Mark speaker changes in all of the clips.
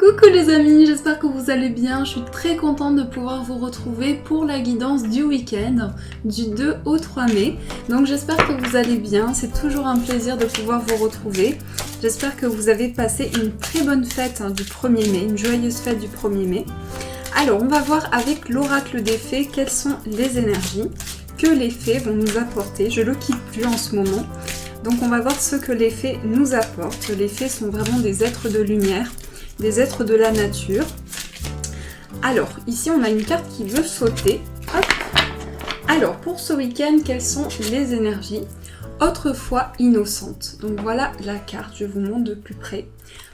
Speaker 1: Coucou les amis, j'espère que vous allez bien. Je suis très contente de pouvoir vous retrouver pour la guidance du week-end du 2 au 3 mai. Donc j'espère que vous allez bien, c'est toujours un plaisir de pouvoir vous retrouver. J'espère que vous avez passé une très bonne fête du 1er mai, une joyeuse fête du 1er mai. Alors on va voir avec l'oracle des fées quelles sont les énergies que les fées vont nous apporter. Je le quitte plus en ce moment. Donc on va voir ce que les fées nous apportent. Les fées sont vraiment des êtres de lumière, des êtres de la nature. Alors, ici on a une carte qui veut sauter. Hop. Alors, pour ce week-end, quelles sont les énergies? Autrefois innocentes. Donc voilà la carte, je vous montre de plus près.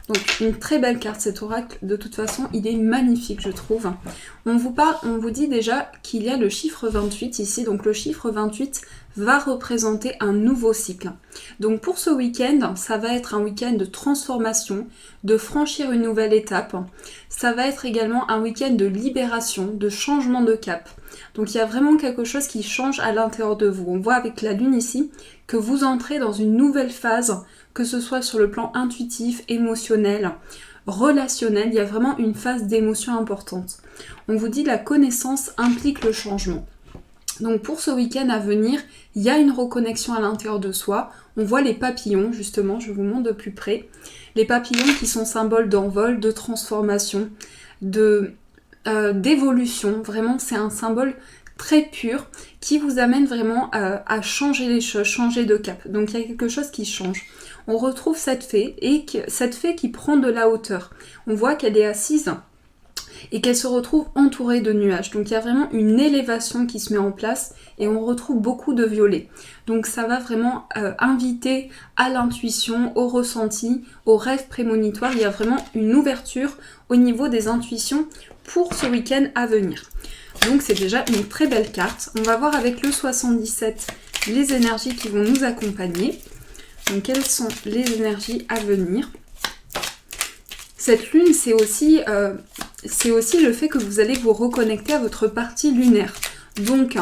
Speaker 1: Donc une très belle carte, cet oracle, de toute façon il est magnifique je trouve. On vous dit déjà qu'il y a le chiffre 28 ici, donc le chiffre 28 va représenter un nouveau cycle. Donc pour ce week-end, ça va être un week-end de transformation, de franchir une nouvelle étape. Ça va être également un week-end de libération, de changement de cap. Donc il y a vraiment quelque chose qui change à l'intérieur de vous. On voit avec la lune ici que vous entrez dans une nouvelle phase, que ce soit sur le plan intuitif, émotionnel, relationnel, il y a vraiment une phase d'émotion importante. On vous dit la connaissance implique le changement. Donc pour ce week-end à venir, il y a une reconnexion à l'intérieur de soi. On voit les papillons, justement, je vous montre de plus près. Les papillons qui sont symboles d'envol, de transformation, d'évolution. Vraiment, c'est un symbole très pur qui vous amène vraiment à changer les choses, changer de cap. Donc il y a quelque chose qui change. On retrouve cette fée, et cette fée qui prend de la hauteur. On voit qu'elle est assise et qu'elle se retrouve entourée de nuages. Donc il y a vraiment une élévation qui se met en place et on retrouve beaucoup de violet. Donc ça va vraiment inviter à l'intuition, au ressenti, au rêve prémonitoire. Il y a vraiment une ouverture au niveau des intuitions pour ce week-end à venir. Donc c'est déjà une très belle carte. On va voir avec le 77 les énergies qui vont nous accompagner. Donc quelles sont les énergies à venir? Cette lune, c'est aussi le fait que vous allez vous reconnecter à votre partie lunaire. Donc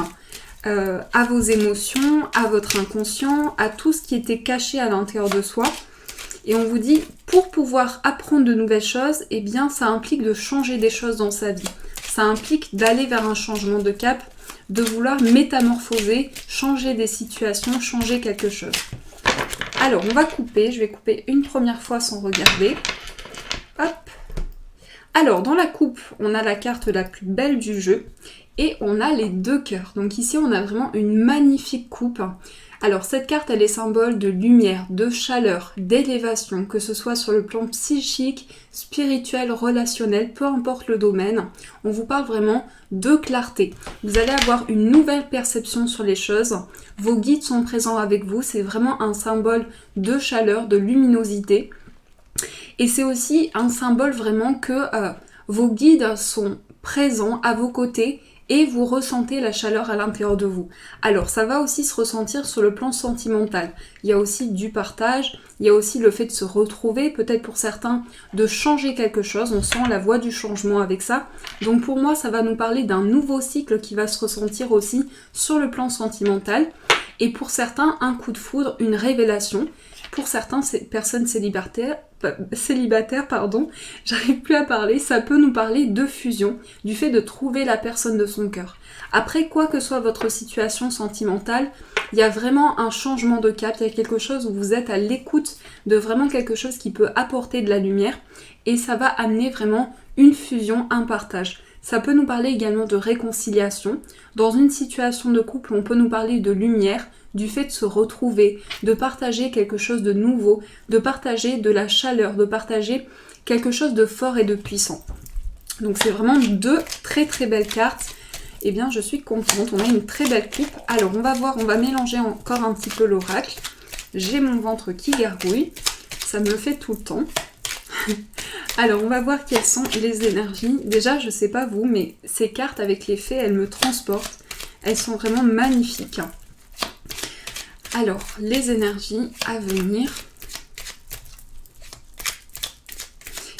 Speaker 1: à vos émotions, à votre inconscient, à tout ce qui était caché à l'intérieur de soi. Et on vous dit, pour pouvoir apprendre de nouvelles choses, eh bien ça implique de changer des choses dans sa vie. Ça implique d'aller vers un changement de cap, de vouloir métamorphoser, changer des situations, changer quelque chose. Alors, on va couper. Je vais couper une première fois sans regarder. Hop. Alors, dans la coupe, on a la carte la plus belle du jeu. Et on a les deux cœurs. Donc ici, on a vraiment une magnifique coupe. Alors, cette carte, elle est symbole de lumière, de chaleur, d'élévation, que ce soit sur le plan psychique, spirituel, relationnel, peu importe le domaine. On vous parle vraiment de clarté. Vous allez avoir une nouvelle perception sur les choses. Vos guides sont présents avec vous. C'est vraiment un symbole de chaleur, de luminosité. Et c'est aussi un symbole vraiment que vos guides sont présents à vos côtés et vous ressentez la chaleur à l'intérieur de vous. Alors ça va aussi se ressentir sur le plan sentimental. Il y a aussi du partage, il y a aussi le fait de se retrouver, peut-être pour certains de changer quelque chose, on sent la voie du changement avec ça. Donc pour moi ça va nous parler d'un nouveau cycle qui va se ressentir aussi sur le plan sentimental. Et pour certains, un coup de foudre, une révélation. Pour certains, ces personnes célibataires, j'arrive plus à parler, ça peut nous parler de fusion, du fait de trouver la personne de son cœur. Après, quoi que soit votre situation sentimentale, il y a vraiment un changement de cap, il y a quelque chose où vous êtes à l'écoute de vraiment quelque chose qui peut apporter de la lumière et ça va amener vraiment une fusion, un partage. Ça peut nous parler également de réconciliation. Dans une situation de couple, on peut nous parler de lumière, du fait de se retrouver, de partager quelque chose de nouveau, de partager de la chaleur, de partager quelque chose de fort et de puissant. Donc c'est vraiment deux très très belles cartes. Eh bien je suis contente, on a une très belle coupe. Alors on va voir, on va mélanger encore un petit peu l'oracle. J'ai mon ventre qui gargouille, ça me le fait tout le temps. Alors on va voir quelles sont les énergies. Déjà je sais pas vous, mais ces cartes avec les fées, elles me transportent. Elles sont vraiment magnifiques. Alors les énergies à venir.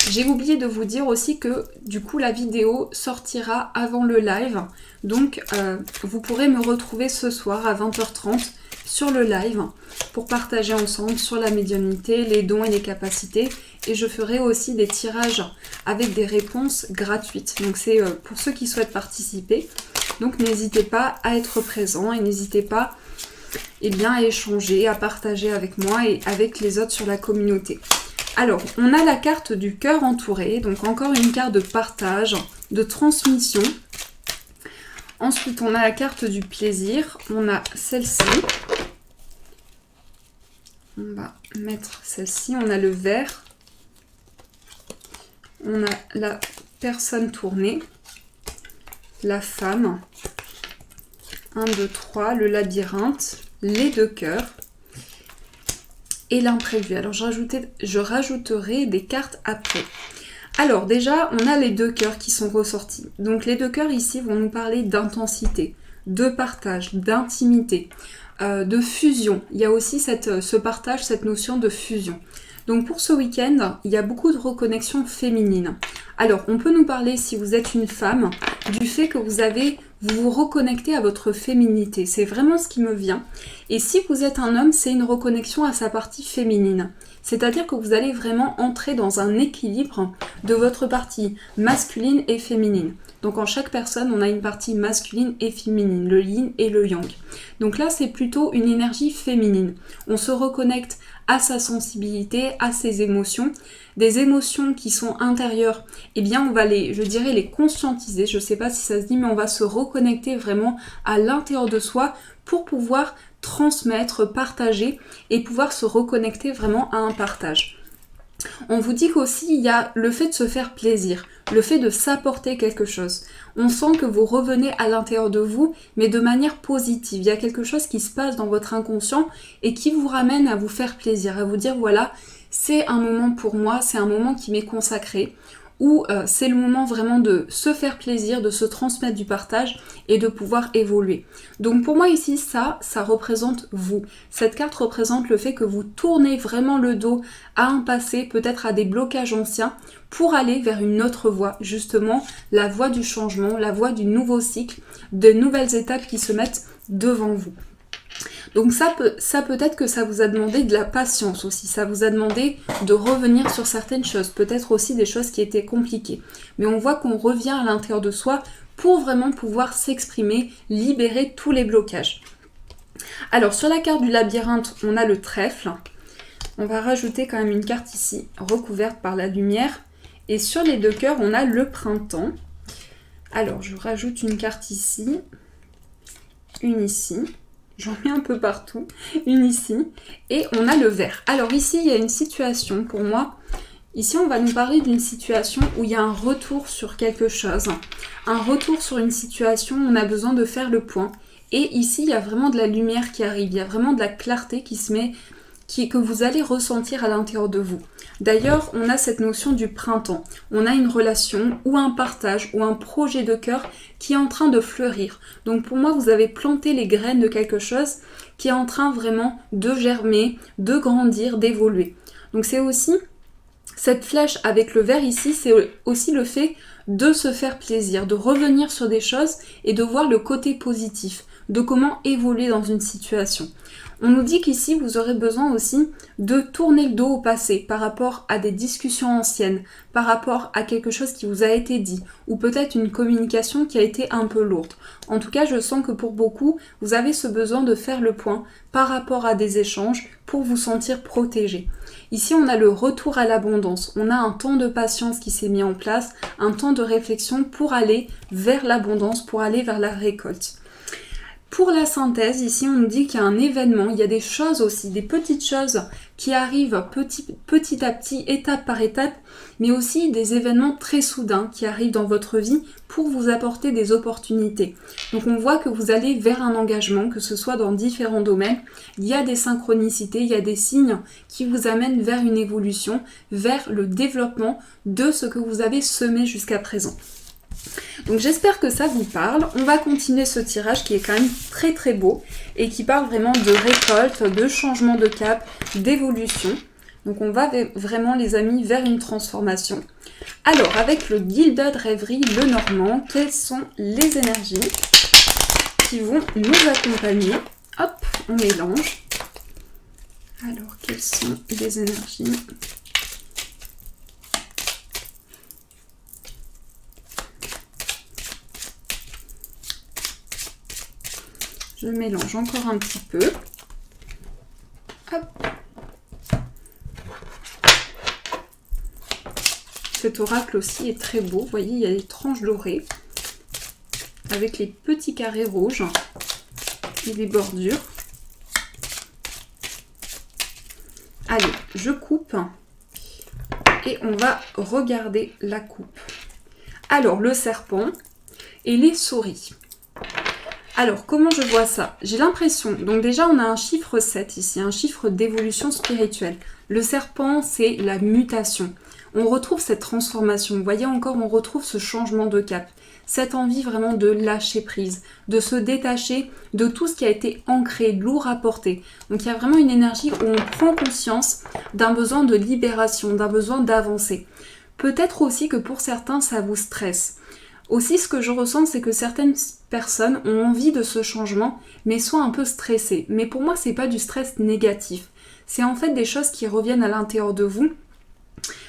Speaker 1: J'ai oublié de vous dire aussi que du coup la vidéo sortira avant le live. Donc vous pourrez me retrouver ce soir à 20h30 sur le live pour partager ensemble sur la médiumnité, les dons et les capacités et je ferai aussi des tirages avec des réponses gratuites. Donc c'est pour ceux qui souhaitent participer. Donc n'hésitez pas à être présent et n'hésitez pas à échanger, à partager avec moi et avec les autres sur la communauté. Alors, on a la carte du cœur entouré, donc encore une carte de partage, de transmission. Ensuite, on a la carte du plaisir, on a celle-ci. On va mettre celle-ci, on a le vert. On a la personne tournée, la femme, 1, 2, 3, le labyrinthe, les 2 cœurs et l'imprévu. Alors je rajouterai des cartes après. Alors déjà, on a les 2 cœurs qui sont ressortis. Donc les 2 cœurs ici vont nous parler d'intensité, de partage, d'intimité, de fusion. Il y a aussi ce partage, cette notion de fusion. Donc pour ce week-end, il y a beaucoup de reconnexion féminine. Alors on peut nous parler, si vous êtes une femme, du fait que vous vous reconnectez à votre féminité. C'est vraiment ce qui me vient. Et si vous êtes un homme, c'est une reconnexion à sa partie féminine. C'est-à-dire que vous allez vraiment entrer dans un équilibre de votre partie masculine et féminine. Donc en chaque personne, on a une partie masculine et féminine, le yin et le yang. Donc là, c'est plutôt une énergie féminine. On se reconnecte à sa sensibilité, à ses émotions. Des émotions qui sont intérieures, eh bien on va les conscientiser, je ne sais pas si ça se dit, mais on va se reconnecter vraiment à l'intérieur de soi pour pouvoir transmettre, partager et pouvoir se reconnecter vraiment à un partage. On vous dit qu'aussi il y a le fait de se faire plaisir, le fait de s'apporter quelque chose. On sent que vous revenez à l'intérieur de vous, mais de manière positive. Il y a quelque chose qui se passe dans votre inconscient et qui vous ramène à vous faire plaisir, à vous dire voilà, c'est un moment pour moi, c'est un moment qui m'est consacré, où c'est le moment vraiment de se faire plaisir, de se transmettre du partage et de pouvoir évoluer. Donc pour moi ici, ça représente vous. Cette carte représente le fait que vous tournez vraiment le dos à un passé, peut-être à des blocages anciens, pour aller vers une autre voie, justement la voie du changement, la voie du nouveau cycle, de nouvelles étapes qui se mettent devant vous. Donc ça peut-être que ça vous a demandé de la patience aussi, ça vous a demandé de revenir sur certaines choses, peut-être aussi des choses qui étaient compliquées. Mais on voit qu'on revient à l'intérieur de soi pour vraiment pouvoir s'exprimer, libérer tous les blocages. Alors sur la carte du labyrinthe, on a le trèfle. On va rajouter quand même une carte ici, recouverte par la lumière. Et sur les 2 cœurs, on a le printemps. Alors je rajoute une carte ici, une ici. J'en mets un peu partout, une ici, et on a le vert. Alors ici, il y a une situation pour moi. Ici, on va nous parler d'une situation où il y a un retour sur quelque chose. Un retour sur une situation où on a besoin de faire le point. Et ici, il y a vraiment de la lumière qui arrive. Il y a vraiment de la clarté qui se met, que vous allez ressentir à l'intérieur de vous. D'ailleurs, on a cette notion du printemps. On a une relation ou un partage ou un projet de cœur qui est en train de fleurir. Donc pour moi, vous avez planté les graines de quelque chose qui est en train vraiment de germer, de grandir, d'évoluer. Donc c'est aussi cette flèche avec le vert ici, c'est aussi le fait de se faire plaisir, de revenir sur des choses et de voir le côté positif, de comment évoluer dans une situation. On nous dit qu'ici, vous aurez besoin aussi de tourner le dos au passé par rapport à des discussions anciennes, par rapport à quelque chose qui vous a été dit, ou peut-être une communication qui a été un peu lourde. En tout cas, je sens que pour beaucoup, vous avez ce besoin de faire le point par rapport à des échanges pour vous sentir protégé. Ici, on a le retour à l'abondance. On a un temps de patience qui s'est mis en place, un temps de réflexion pour aller vers l'abondance, pour aller vers la récolte. Pour la synthèse, ici on nous dit qu'il y a un événement, il y a des choses aussi, des petites choses qui arrivent petit à petit, étape par étape, mais aussi des événements très soudains qui arrivent dans votre vie pour vous apporter des opportunités. Donc on voit que vous allez vers un engagement, que ce soit dans différents domaines, il y a des synchronicités, il y a des signes qui vous amènent vers une évolution, vers le développement de ce que vous avez semé jusqu'à présent. Donc j'espère que ça vous parle. On va continuer ce tirage qui est quand même très très beau et qui parle vraiment de récolte, de changement de cap, d'évolution. Donc on va vraiment les amis vers une transformation. Alors avec le Gilded Rêverie, le Normand, quelles sont les énergies qui vont nous accompagner? Hop, on mélange. Alors quelles sont les énergies je mélange encore un petit peu. Hop. Cet oracle aussi est très beau. Vous voyez, il y a des tranches dorées avec les petits carrés rouges et les bordures. Allez, je coupe et on va regarder la coupe. Alors, le serpent et les souris. Alors, comment je vois ça? J'ai l'impression, donc déjà on a un chiffre 7 ici, un chiffre d'évolution spirituelle. Le serpent, c'est la mutation. On retrouve cette transformation. Vous voyez encore, on retrouve ce changement de cap. Cette envie vraiment de lâcher prise, de se détacher de tout ce qui a été ancré, lourd à porter. Donc il y a vraiment une énergie où on prend conscience d'un besoin de libération, d'un besoin d'avancer. Peut-être aussi que pour certains, ça vous stresse. Aussi, ce que je ressens, c'est que certaines personnes ont envie de ce changement, mais sont un peu stressées. Mais pour moi, c'est pas du stress négatif. C'est en fait des choses qui reviennent à l'intérieur de vous.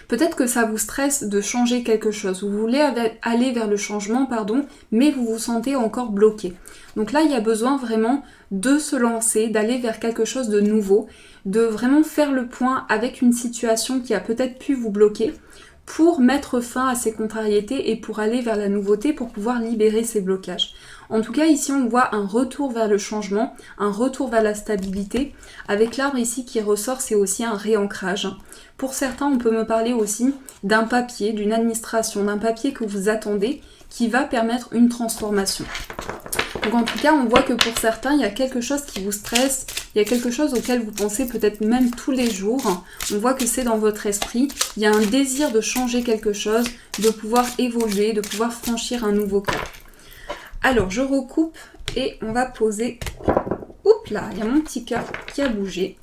Speaker 1: Peut-être que ça vous stresse de changer quelque chose. Vous voulez aller vers le changement, mais vous vous sentez encore bloqué. Donc là, il y a besoin vraiment de se lancer, d'aller vers quelque chose de nouveau, de vraiment faire le point avec une situation qui a peut-être pu vous bloquer pour mettre fin à ces contrariétés et pour aller vers la nouveauté, pour pouvoir libérer ces blocages. En tout cas, ici, on voit un retour vers le changement, un retour vers la stabilité. Avec l'arbre ici qui ressort, c'est aussi un réancrage. Pour certains, on peut me parler aussi d'un papier, d'une administration, d'un papier que vous attendez qui va permettre une transformation. Donc en tout cas, on voit que pour certains, il y a quelque chose qui vous stresse, il y a quelque chose auquel vous pensez peut-être même tous les jours. On voit que c'est dans votre esprit. Il y a un désir de changer quelque chose, de pouvoir évoluer, de pouvoir franchir un nouveau cap. Alors, je recoupe et on va poser... Oups là, il y a mon petit cœur qui a bougé.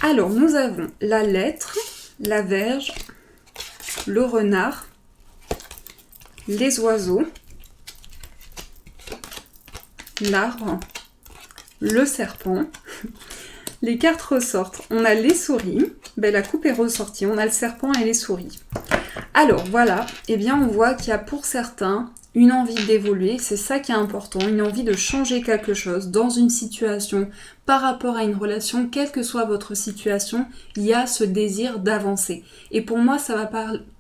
Speaker 1: Alors, nous avons la lettre, la verge, le renard, les oiseaux, l'arbre, le serpent. Les cartes ressortent. On a les souris. Ben, la coupe est ressortie. On a le serpent et les souris. Alors, voilà. Eh bien, on voit qu'il y a pour certains une envie d'évoluer. C'est ça qui est important. Une envie de changer quelque chose dans une situation, par rapport à une relation, quelle que soit votre situation, il y a ce désir d'avancer. Et pour moi, ça va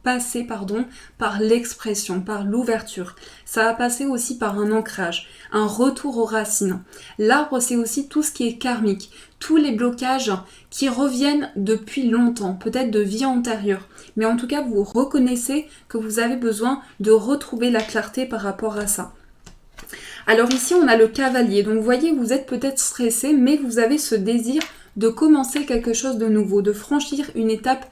Speaker 1: passer par l'expression, par l'ouverture. Ça va passer aussi par un ancrage, un retour aux racines. L'arbre, c'est aussi tout ce qui est karmique, tous les blocages qui reviennent depuis longtemps, peut-être de vie antérieure. Mais en tout cas, vous reconnaissez que vous avez besoin de retrouver la clarté par rapport à ça. Alors ici, on a le cavalier. Donc vous voyez, vous êtes peut-être stressé, mais vous avez ce désir de commencer quelque chose de nouveau, de franchir une étape,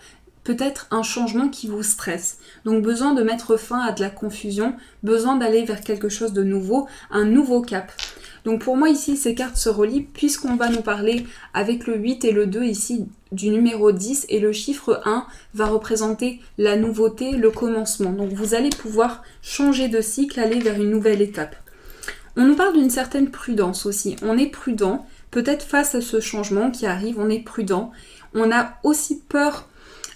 Speaker 1: peut-être un changement qui vous stresse. Donc besoin de mettre fin à de la confusion, besoin d'aller vers quelque chose de nouveau, un nouveau cap. Donc pour moi ici, ces cartes se relient puisqu'on va nous parler avec le 8 et le 2 ici du numéro 10 et le chiffre 1 va représenter la nouveauté, le commencement. Donc vous allez pouvoir changer de cycle, aller vers une nouvelle étape. On nous parle d'une certaine prudence aussi. On est prudent, peut-être face à ce changement qui arrive, on est prudent. On a aussi peur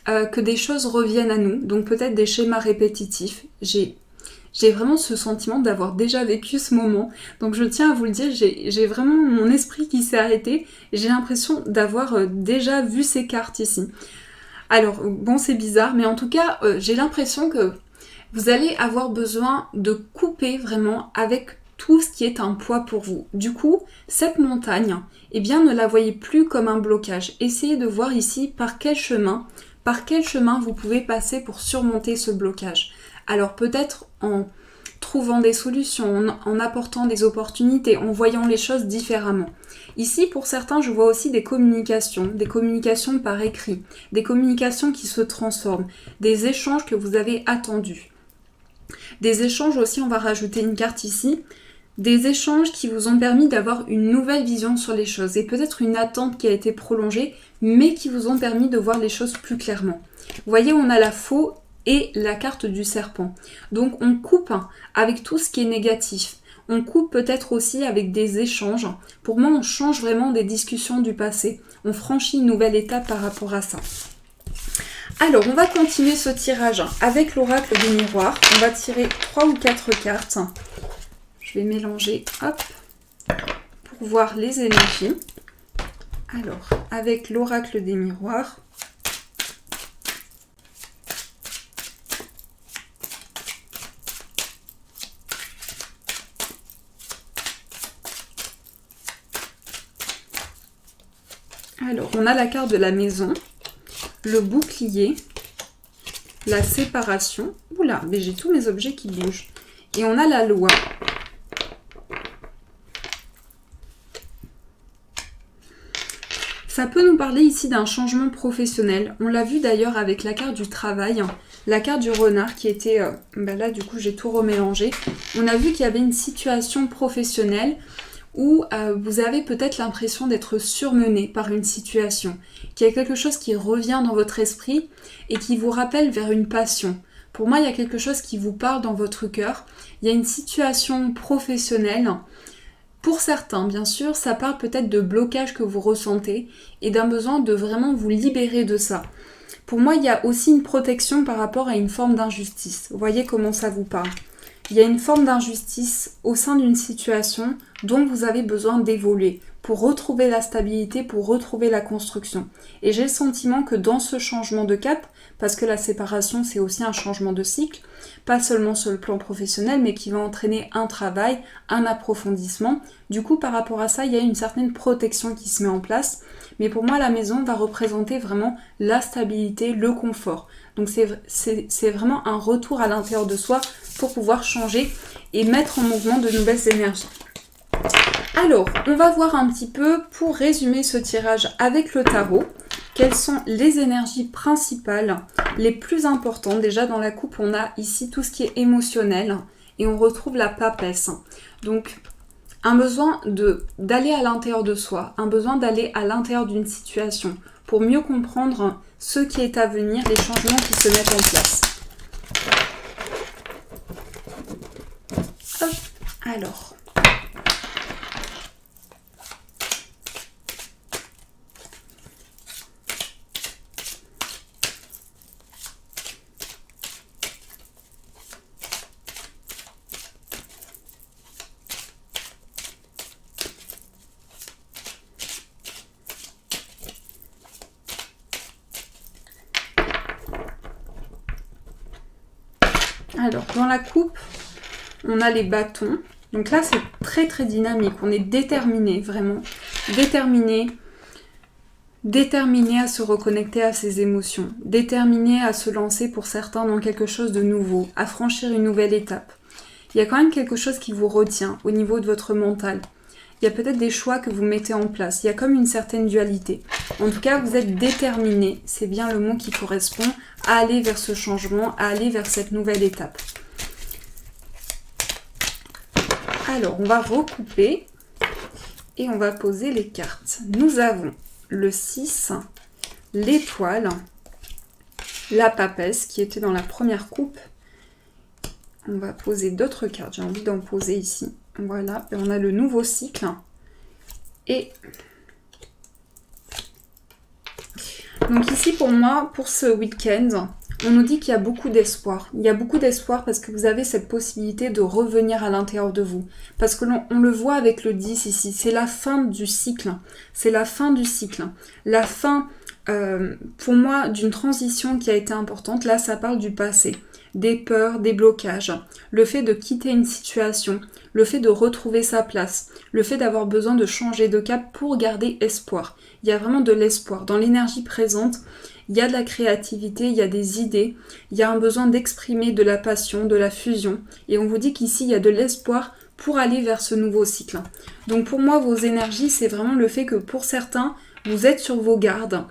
Speaker 1: que des choses reviennent à nous, donc peut-être des schémas répétitifs. J'ai vraiment ce sentiment d'avoir déjà vécu ce moment. Donc je tiens à vous le dire, j'ai vraiment mon esprit qui s'est arrêté. J'ai l'impression d'avoir déjà vu ces cartes ici. Alors, bon, c'est bizarre, mais en tout cas, j'ai l'impression que vous allez avoir besoin de couper vraiment avec tout ce qui est un poids pour vous. Du coup, cette montagne, eh bien, ne la voyez plus comme un blocage. Essayez de voir ici par quel chemin vous pouvez passer pour surmonter ce blocage. Alors peut-être en trouvant des solutions, en apportant des opportunités, en voyant les choses différemment. Ici, pour certains, je vois aussi des communications par écrit, des communications qui se transforment, des échanges que vous avez attendus. Des échanges aussi, on va rajouter une carte ici, des échanges qui vous ont permis d'avoir une nouvelle vision sur les choses et peut-être une attente qui a été prolongée, mais qui vous ont permis de voir les choses plus clairement. Vous voyez, on a la faux et la carte du serpent. Donc on coupe avec tout ce qui est négatif. On coupe peut-être aussi avec des échanges. Pour moi, on change vraiment des discussions du passé. On franchit une nouvelle étape par rapport à ça. Alors, on va continuer ce tirage avec l'oracle du miroir. On va tirer 3 ou 4 cartes. Je vais mélanger. Hop. pour voir les énergies. Alors, avec l'oracle des miroirs. Alors, on a la carte de la maison, le bouclier, la séparation. Oula, mais j'ai tous mes objets qui bougent. Et on a la loi. Ça peut nous parler ici d'un changement professionnel. On l'a vu d'ailleurs avec la carte du travail, la carte du renard qui était... là, du coup, j'ai tout remélangé. On a vu qu'il y avait une situation professionnelle où vous avez peut-être l'impression d'être surmené par une situation, qu'il y a quelque chose qui revient dans votre esprit et qui vous rappelle vers une passion. Pour moi, il y a quelque chose qui vous parle dans votre cœur. Il y a une situation professionnelle. Pour certains, bien sûr, ça parle peut-être de blocage que vous ressentez et d'un besoin de vraiment vous libérer de ça. Pour moi, il y a aussi une protection par rapport à une forme d'injustice. Vous voyez comment ça vous parle. Il y a une forme d'injustice au sein d'une situation dont vous avez besoin d'évoluer pour retrouver la stabilité, pour retrouver la construction. Et j'ai le sentiment que dans ce changement de cap, parce que la séparation c'est aussi un changement de cycle, pas seulement sur le plan professionnel, mais qui va entraîner un travail, un approfondissement. Du coup, par rapport à ça, il y a une certaine protection qui se met en place. Mais pour moi, la maison va représenter vraiment la stabilité, le confort. Donc c'est vraiment un retour à l'intérieur de soi pour pouvoir changer et mettre en mouvement de nouvelles énergies. Alors, on va voir un petit peu, pour résumer ce tirage avec le tarot, quelles sont les énergies principales, les plus importantes. Déjà dans la coupe, on a ici tout ce qui est émotionnel et on retrouve la papesse. Donc, un besoin d'aller à l'intérieur de soi, un besoin d'aller à l'intérieur d'une situation pour mieux comprendre ce qui est à venir, les changements qui se mettent en place. Hop, alors... Alors, dans la coupe, on a les bâtons. Donc là, c'est très très dynamique. On est déterminé, vraiment. Déterminé à se reconnecter à ses émotions. Déterminé à se lancer pour certains dans quelque chose de nouveau. À franchir une nouvelle étape. Il y a quand même quelque chose qui vous retient au niveau de votre mental. Il y a peut-être des choix que vous mettez en place. Il y a comme une certaine dualité. En tout cas, vous êtes déterminé, c'est bien le mot qui correspond, à aller vers ce changement, à aller vers cette nouvelle étape. Alors, on va recouper et on va poser les cartes. Nous avons le 6, l'étoile, la papesse qui était dans la première coupe. On va poser d'autres cartes, j'ai envie d'en poser ici. Voilà, et on a le nouveau cycle. Et donc ici pour moi, pour ce week-end, on nous dit qu'il y a beaucoup d'espoir. Il y a beaucoup d'espoir parce que vous avez cette possibilité de revenir à l'intérieur de vous. Parce que on le voit avec le 10 ici, c'est la fin du cycle. C'est la fin du cycle. La fin, pour moi, d'une transition qui a été importante. Là, ça parle du passé. Des peurs, des blocages, le fait de quitter une situation, le fait de retrouver sa place, le fait d'avoir besoin de changer de cap pour garder espoir. Il y a vraiment de l'espoir. Dans l'énergie présente, il y a de la créativité, il y a des idées, il y a un besoin d'exprimer de la passion, de la fusion. Et on vous dit qu'ici, il y a de l'espoir pour aller vers ce nouveau cycle. Donc pour moi, vos énergies, c'est vraiment le fait que pour certains, vous êtes sur vos gardes.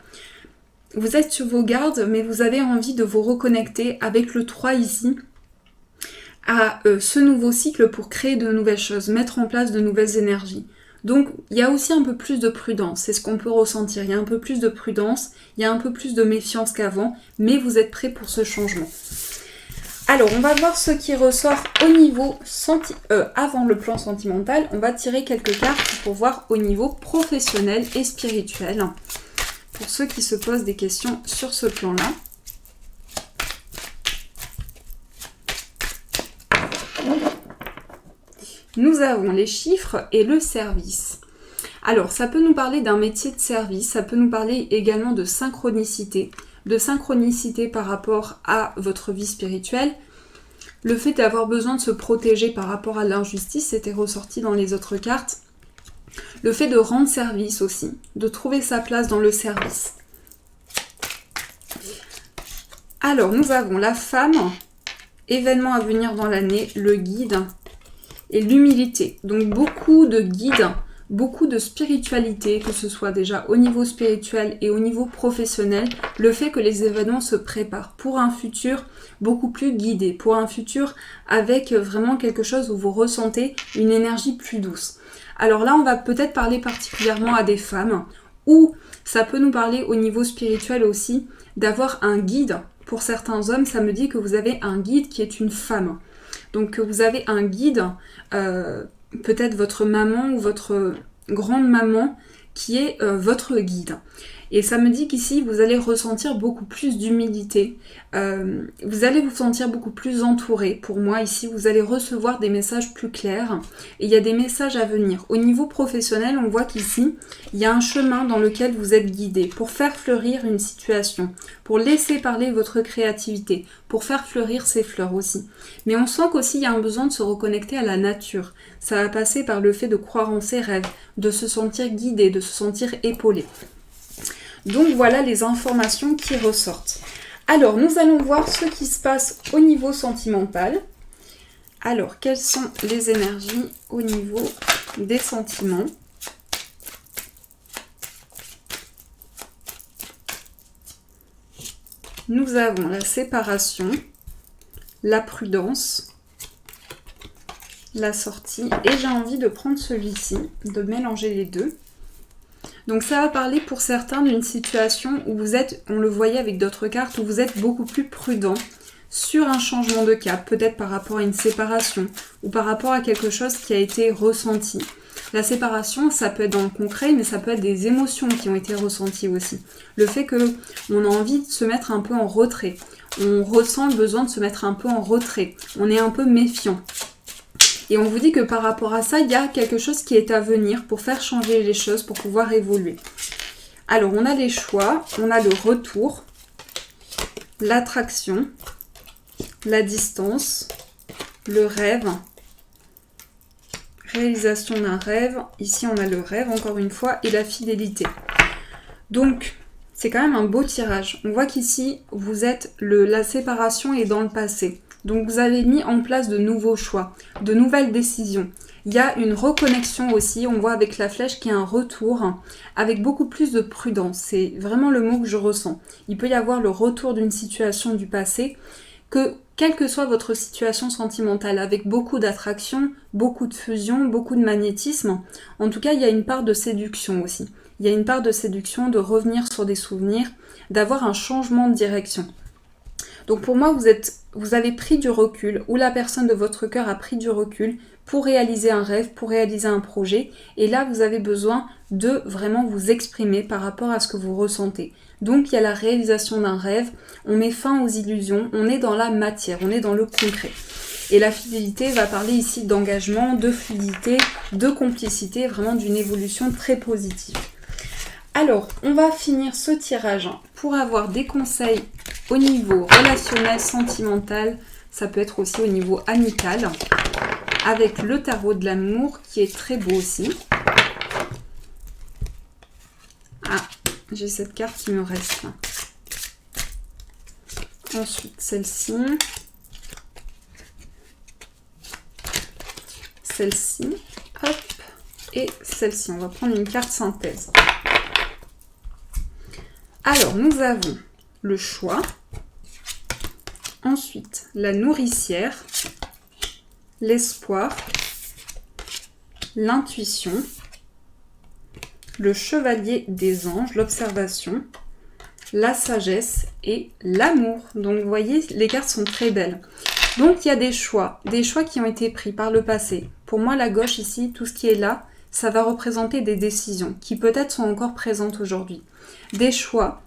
Speaker 1: Vous êtes sur vos gardes, mais vous avez envie de vous reconnecter avec le 3 ici à ce nouveau cycle pour créer de nouvelles choses, mettre en place de nouvelles énergies. Donc, il y a aussi un peu plus de prudence, c'est ce qu'on peut ressentir. Il y a un peu plus de prudence, il y a un peu plus de méfiance qu'avant, mais vous êtes prêts pour ce changement. Alors, on va voir ce qui ressort au niveau avant le plan sentimental. On va tirer quelques cartes pour voir au niveau professionnel et spirituel. Pour ceux qui se posent des questions sur ce plan-là. Nous avons les chiffres et le service. Alors, ça peut nous parler d'un métier de service, ça peut nous parler également de synchronicité par rapport à votre vie spirituelle. Le fait d'avoir besoin de se protéger par rapport à l'injustice, c'était ressorti dans les autres cartes. Le fait de rendre service aussi, de trouver sa place dans le service. Alors, nous avons la femme, événement à venir dans l'année, le guide et l'humilité. Donc, beaucoup de guides, beaucoup de spiritualité, que ce soit déjà au niveau spirituel et au niveau professionnel, le fait que les événements se préparent pour un futur beaucoup plus guidé, pour un futur avec vraiment quelque chose où vous ressentez une énergie plus douce. Alors là, on va peut-être parler particulièrement à des femmes, ou ça peut nous parler au niveau spirituel aussi, d'avoir un guide. Pour certains hommes, ça me dit que vous avez un guide qui est une femme. Donc que vous avez un guide, peut-être votre maman ou votre grande-maman qui est votre guide. Et ça me dit qu'ici, vous allez ressentir beaucoup plus d'humilité. Vous allez vous sentir beaucoup plus entouré. Pour moi, ici, vous allez recevoir des messages plus clairs. Et il y a des messages à venir. Au niveau professionnel, on voit qu'ici, il y a un chemin dans lequel vous êtes guidé pour faire fleurir une situation, pour laisser parler votre créativité, pour faire fleurir ses fleurs aussi. Mais on sent qu'aussi, il y a un besoin de se reconnecter à la nature. Ça va passer par le fait de croire en ses rêves, de se sentir guidé, de se sentir épaulé. Donc voilà les informations qui ressortent. Alors nous allons voir ce qui se passe au niveau sentimental. Alors quelles sont les énergies au niveau des sentiments? Nous avons la séparation, la prudence, la sortie. Et j'ai envie de prendre celui-ci, de mélanger les deux. Donc ça va parler pour certains d'une situation où vous êtes, on le voyait avec d'autres cartes, où vous êtes beaucoup plus prudent sur un changement de cap, peut-être par rapport à une séparation ou par rapport à quelque chose qui a été ressenti. La séparation, ça peut être dans le concret, mais ça peut être des émotions qui ont été ressenties aussi. Le fait qu'on a envie de se mettre un peu en retrait. On ressent le besoin de se mettre un peu en retrait. On est un peu méfiant. Et on vous dit que par rapport à ça, il y a quelque chose qui est à venir pour faire changer les choses, pour pouvoir évoluer. Alors, on a les choix, on a le retour, l'attraction, la distance, le rêve, réalisation d'un rêve. Ici, on a le rêve, encore une fois, et la fidélité. Donc, c'est quand même un beau tirage. On voit qu'ici, vous êtes la séparation est dans le passé. Donc vous avez mis en place de nouveaux choix, de nouvelles décisions. Il y a une reconnexion aussi, on voit avec la flèche qu'il y a un retour avec beaucoup plus de prudence. C'est vraiment le mot que je ressens. Il peut y avoir le retour d'une situation du passé, que quelle que soit votre situation sentimentale, avec beaucoup d'attraction, beaucoup de fusion, beaucoup de magnétisme, en tout cas il y a une part de séduction aussi. Il y a une part de séduction, de revenir sur des souvenirs, d'avoir un changement de direction. Donc pour moi, vous avez pris du recul, ou la personne de votre cœur a pris du recul pour réaliser un rêve, pour réaliser un projet. Et là, vous avez besoin de vraiment vous exprimer par rapport à ce que vous ressentez. Donc il y a la réalisation d'un rêve, on met fin aux illusions, on est dans la matière, on est dans le concret. Et la fidélité va parler ici d'engagement, de fluidité, de complicité, vraiment d'une évolution très positive. Alors, on va finir ce tirage pour avoir des conseils au niveau relationnel, sentimental, ça peut être aussi au niveau amical, avec le tarot de l'amour qui est très beau aussi. Ah, j'ai cette carte qui me reste là. Ensuite, celle-ci. Celle-ci. Hop. Et celle-ci. On va prendre une carte synthèse. Alors, nous avons le choix, ensuite la nourricière, l'espoir, l'intuition, le chevalier des anges, l'observation, la sagesse et l'amour. Donc vous voyez, les cartes sont très belles. Donc il y a des choix qui ont été pris par le passé. Pour moi, la gauche ici, tout ce qui est là, ça va représenter des décisions qui peut-être sont encore présentes aujourd'hui. Des choix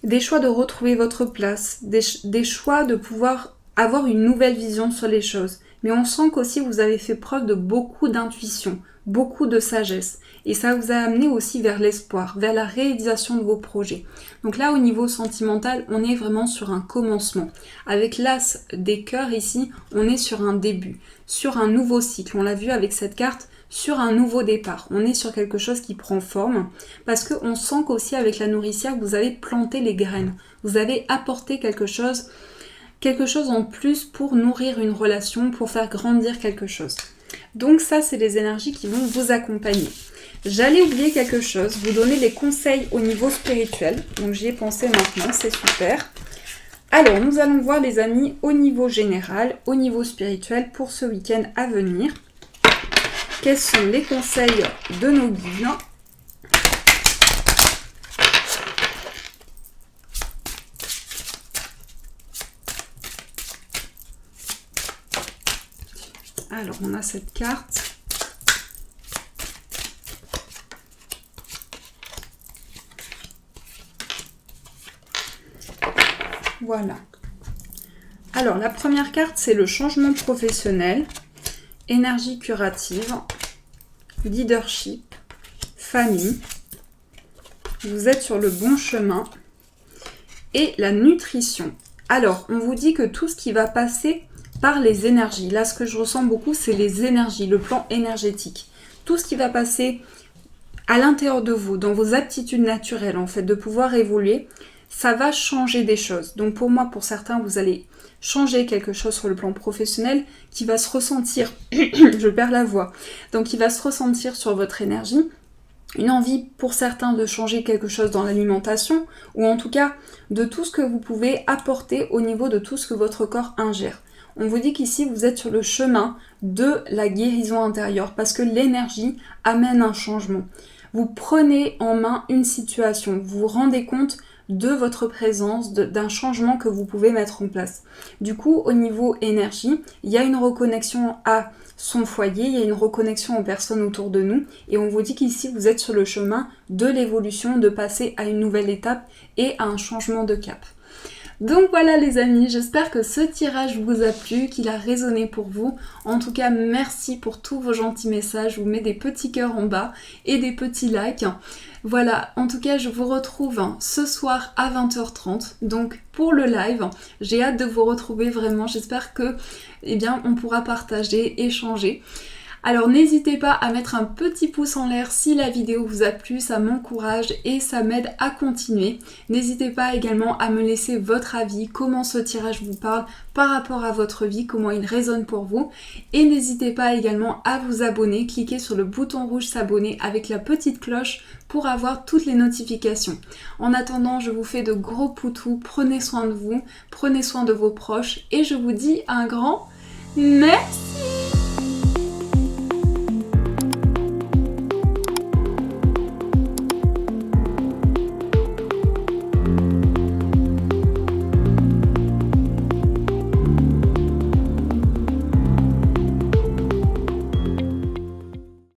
Speaker 1: de retrouver votre place, des choix de pouvoir avoir une nouvelle vision sur les choses. Mais on sent qu'aussi vous avez fait preuve de beaucoup d'intuition, beaucoup de sagesse. Et ça vous a amené aussi vers l'espoir, vers la réalisation de vos projets. Donc là, au niveau sentimental, on est vraiment sur un commencement. Avec l'as des cœurs ici, on est sur un début, sur un nouveau cycle. On l'a vu avec cette carte, sur un nouveau départ. On est sur quelque chose qui prend forme parce qu'on sent qu'aussi avec la nourricière, vous avez planté les graines. Vous avez apporté quelque chose en plus pour nourrir une relation, pour faire grandir quelque chose. Donc ça, c'est les énergies qui vont vous accompagner. J'allais oublier quelque chose, vous donner des conseils au niveau spirituel. Donc j'y ai pensé maintenant, c'est super. Alors, nous allons voir les amis au niveau général, au niveau spirituel pour ce week-end à venir. Quels sont les conseils de nos guides ? Alors, on a cette carte. Voilà. Alors, la première carte, c'est le changement professionnel, énergie curative, leadership, famille. Vous êtes sur le bon chemin. Et la nutrition. Alors, on vous dit que tout ce qui va passer par les énergies. Là, ce que je ressens beaucoup, c'est les énergies, le plan énergétique. Tout ce qui va passer à l'intérieur de vous, dans vos aptitudes naturelles, en fait, de pouvoir évoluer, ça va changer des choses. Donc pour moi, pour certains, vous allez changer quelque chose sur le plan professionnel qui va se ressentir, je perds la voix, donc qui va se ressentir sur votre énergie. Une envie pour certains de changer quelque chose dans l'alimentation, ou en tout cas de tout ce que vous pouvez apporter au niveau de tout ce que votre corps ingère. On vous dit qu'ici vous êtes sur le chemin de la guérison intérieure parce que l'énergie amène un changement. Vous prenez en main une situation, vous vous rendez compte de votre présence, d'un changement que vous pouvez mettre en place. Du coup, au niveau énergie, il y a une reconnexion à son foyer, il y a une reconnexion aux personnes autour de nous et on vous dit qu'ici vous êtes sur le chemin de l'évolution, de passer à une nouvelle étape et à un changement de cap. Donc voilà les amis, j'espère que ce tirage vous a plu, qu'il a résonné pour vous. En tout cas, merci pour tous vos gentils messages. Je vous mets des petits cœurs en bas et des petits likes. Voilà, en tout cas, je vous retrouve ce soir à 20h30. Donc pour le live, j'ai hâte de vous retrouver vraiment. J'espère que, on pourra partager, échanger. Alors n'hésitez pas à mettre un petit pouce en l'air si la vidéo vous a plu, ça m'encourage et ça m'aide à continuer. N'hésitez pas également à me laisser votre avis, comment ce tirage vous parle par rapport à votre vie, comment il résonne pour vous. Et n'hésitez pas également à vous abonner, cliquez sur le bouton rouge s'abonner avec la petite cloche pour avoir toutes les notifications. En attendant, je vous fais de gros poutous, prenez soin de vous, prenez soin de vos proches et je vous dis un grand merci.